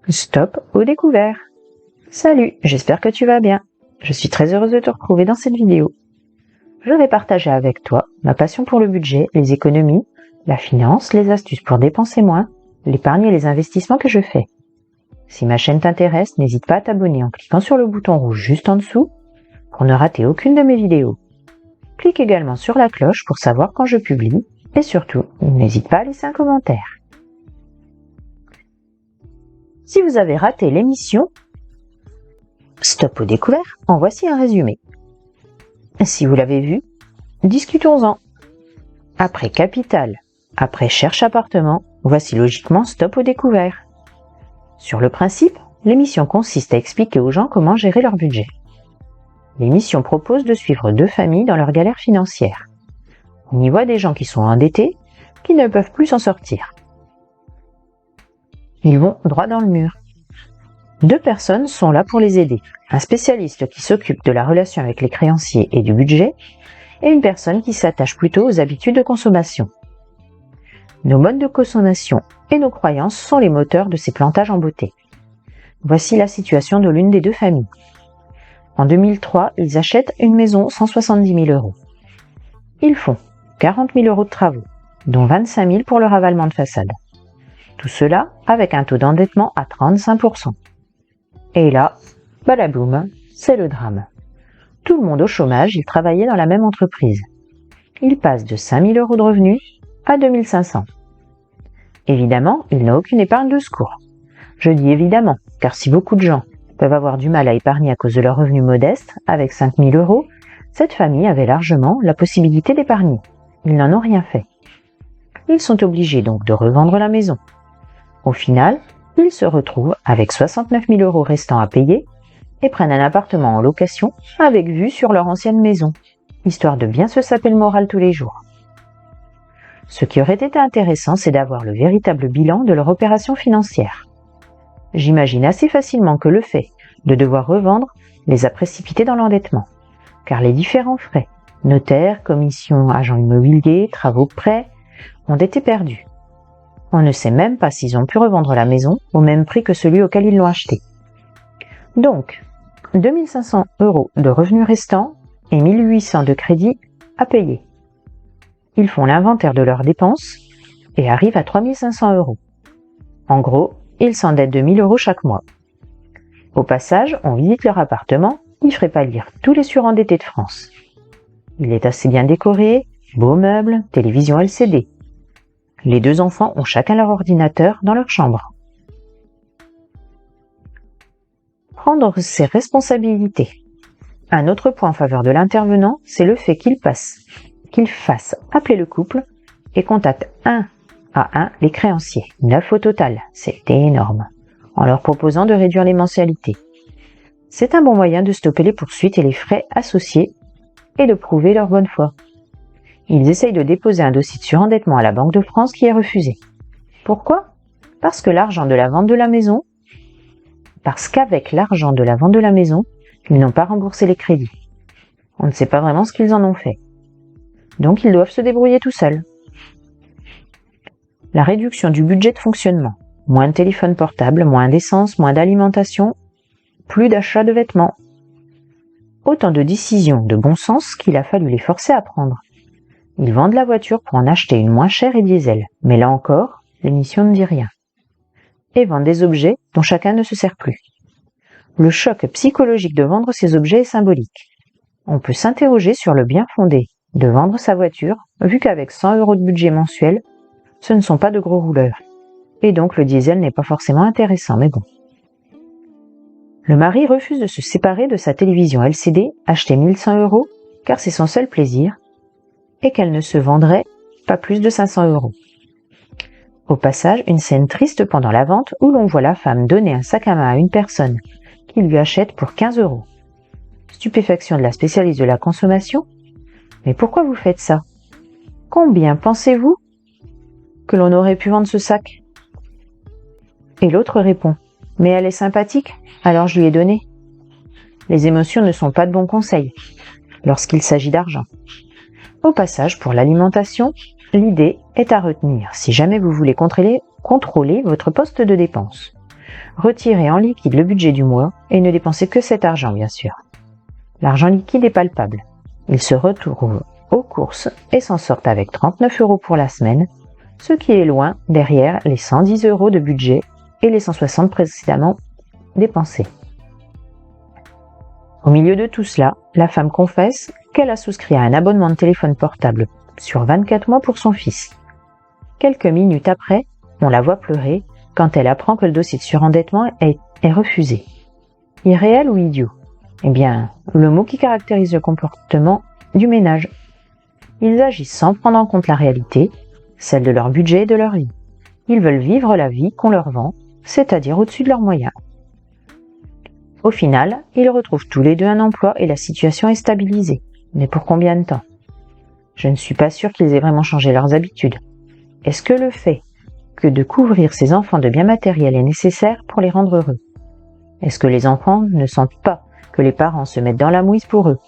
Stop au découvert. Salut, j'espère que tu vas bien. Je suis très heureuse de te retrouver dans cette vidéo. Je vais partager avec toi ma passion pour le budget, les économies, la finance, les astuces pour dépenser moins, l'épargne et les investissements que je fais. Si ma chaîne t'intéresse, n'hésite pas à t'abonner en cliquant sur le bouton rouge juste en dessous pour ne rater aucune de mes vidéos. Clique également sur la cloche pour savoir quand je publie et surtout, n'hésite pas à laisser un commentaire. Si vous avez raté l'émission Stop au découvert, en voici un résumé. Si vous l'avez vu, discutons-en. Après Capital, après Cherche appartement, voici logiquement Stop au découvert. Sur le principe, l'émission consiste à expliquer aux gens comment gérer leur budget. L'émission propose de suivre deux familles dans leur galère financière. On y voit des gens qui sont endettés, qui ne peuvent plus s'en sortir. Ils vont droit dans le mur. Deux personnes sont là pour les aider. Un spécialiste qui s'occupe de la relation avec les créanciers et du budget, et une personne qui s'attache plutôt aux habitudes de consommation. Nos modes de consommation et nos croyances sont les moteurs de ces plantages en beauté. Voici la situation de l'une des deux familles. En 2003, ils achètent une maison 170 000 €. Ils font 40 000 € de travaux, dont 25 000 pour le ravalement de façade. Tout cela avec un taux d'endettement à 35%. Et là, balaboum, c'est le drame. Tout le monde au chômage, ils travaillaient dans la même entreprise. Ils passent de 5 000 € de revenus à 2 500. Évidemment, il n'a aucune épargne de secours. Je dis évidemment, car si beaucoup de gens peuvent avoir du mal à épargner à cause de leurs revenus modestes, avec 5 000 €, cette famille avait largement la possibilité d'épargner. Ils n'en ont rien fait. Ils sont obligés donc de revendre la maison. Au final, ils se retrouvent avec 69 000 € restants à payer et prennent un appartement en location avec vue sur leur ancienne maison, histoire de bien se saper le moral tous les jours. Ce qui aurait été intéressant, c'est d'avoir le véritable bilan de leur opération financière. J'imagine assez facilement que le fait de devoir revendre les a précipités dans l'endettement, car les différents frais, notaires, commissions, agents immobiliers, travaux prêts, ont été perdus. On ne sait même pas s'ils ont pu revendre la maison au même prix que celui auquel ils l'ont acheté. Donc, 2 500 € de revenus restants et 1 800 de crédit à payer. Ils font l'inventaire de leurs dépenses et arrivent à 3 500 €. En gros, ils s'endettent de 1 000 € chaque mois. Au passage, on visite leur appartement, il ferait pâlir tous les surendettés de France. Il est assez bien décoré, beaux meubles, télévision LCD. Les deux enfants ont chacun leur ordinateur dans leur chambre. Prendre ses responsabilités. Un autre point en faveur de l'intervenant, c'est le fait qu'il fasse appeler le couple et contacte un à un les créanciers. 9 au total, c'est énorme, en leur proposant de réduire les mensualités. C'est un bon moyen de stopper les poursuites et les frais associés et de prouver leur bonne foi. Ils essayent de déposer un dossier de surendettement à la Banque de France qui est refusé. Pourquoi ? Parce qu'avec l'argent de la vente de la maison, ils n'ont pas remboursé les crédits. On ne sait pas vraiment ce qu'ils en ont fait. Donc ils doivent se débrouiller tout seuls. La réduction du budget de fonctionnement. Moins de téléphone portable, moins d'essence, moins d'alimentation, plus d'achat de vêtements. Autant de décisions de bon sens qu'il a fallu les forcer à prendre. Ils vendent la voiture pour en acheter une moins chère et diesel, mais là encore, l'émission ne dit rien. Et vendent des objets dont chacun ne se sert plus. Le choc psychologique de vendre ces objets est symbolique. On peut s'interroger sur le bien fondé de vendre sa voiture, vu qu'avec 100 € de budget mensuel, ce ne sont pas de gros rouleurs. Et donc le diesel n'est pas forcément intéressant, mais bon. Le mari refuse de se séparer de sa télévision LCD, achetée 1 100 €, car c'est son seul plaisir, et qu'elle ne se vendrait pas plus de 500 €. Au passage, une scène triste pendant la vente où l'on voit la femme donner un sac à main à une personne qui lui achète pour 15 €. Stupéfaction de la spécialiste de la consommation. Mais pourquoi vous faites ça ? Combien pensez-vous que l'on aurait pu vendre ce sac ? Et l'autre répond : mais elle est sympathique, alors je lui ai donné. Les émotions ne sont pas de bons conseils lorsqu'il s'agit d'argent. Au passage, pour l'alimentation, l'idée est à retenir si jamais vous voulez contrôler votre poste de dépense. Retirez en liquide le budget du mois et ne dépensez que cet argent, bien sûr. L'argent liquide est palpable. Ils se retrouvent aux courses et s'en sortent avec 39 € pour la semaine, ce qui est loin derrière les 110 € de budget et les 160 précédemment dépensés. Au milieu de tout cela, la femme confesse qu'elle a souscrit à un abonnement de téléphone portable sur 24 mois pour son fils. Quelques minutes après, on la voit pleurer quand elle apprend que le dossier de surendettement est refusé. Irréel ou idiot? Eh bien, le mot qui caractérise le comportement du ménage. Ils agissent sans prendre en compte la réalité, celle de leur budget et de leur vie. Ils veulent vivre la vie qu'on leur vend, c'est-à-dire au-dessus de leurs moyens. Au final, ils retrouvent tous les deux un emploi et la situation est stabilisée. Mais pour combien de temps? Je ne suis pas sûre qu'ils aient vraiment changé leurs habitudes. Est-ce que le fait que de couvrir ces enfants de biens matériels est nécessaire pour les rendre heureux? Est-ce que les enfants ne sentent pas que les parents se mettent dans la mouise pour eux?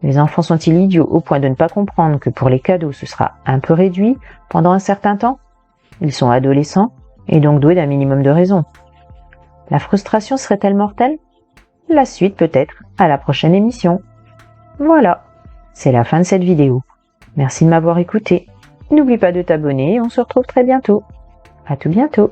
Les enfants sont-ils idiots au point de ne pas comprendre que pour les cadeaux ce sera un peu réduit pendant un certain temps? Ils sont adolescents et donc doués d'un minimum de raison. La frustration serait-elle mortelle? La suite peut-être à la prochaine émission. Voilà, c'est la fin de cette vidéo. Merci de m'avoir écouté. N'oublie pas de t'abonner et on se retrouve très bientôt. À tout bientôt.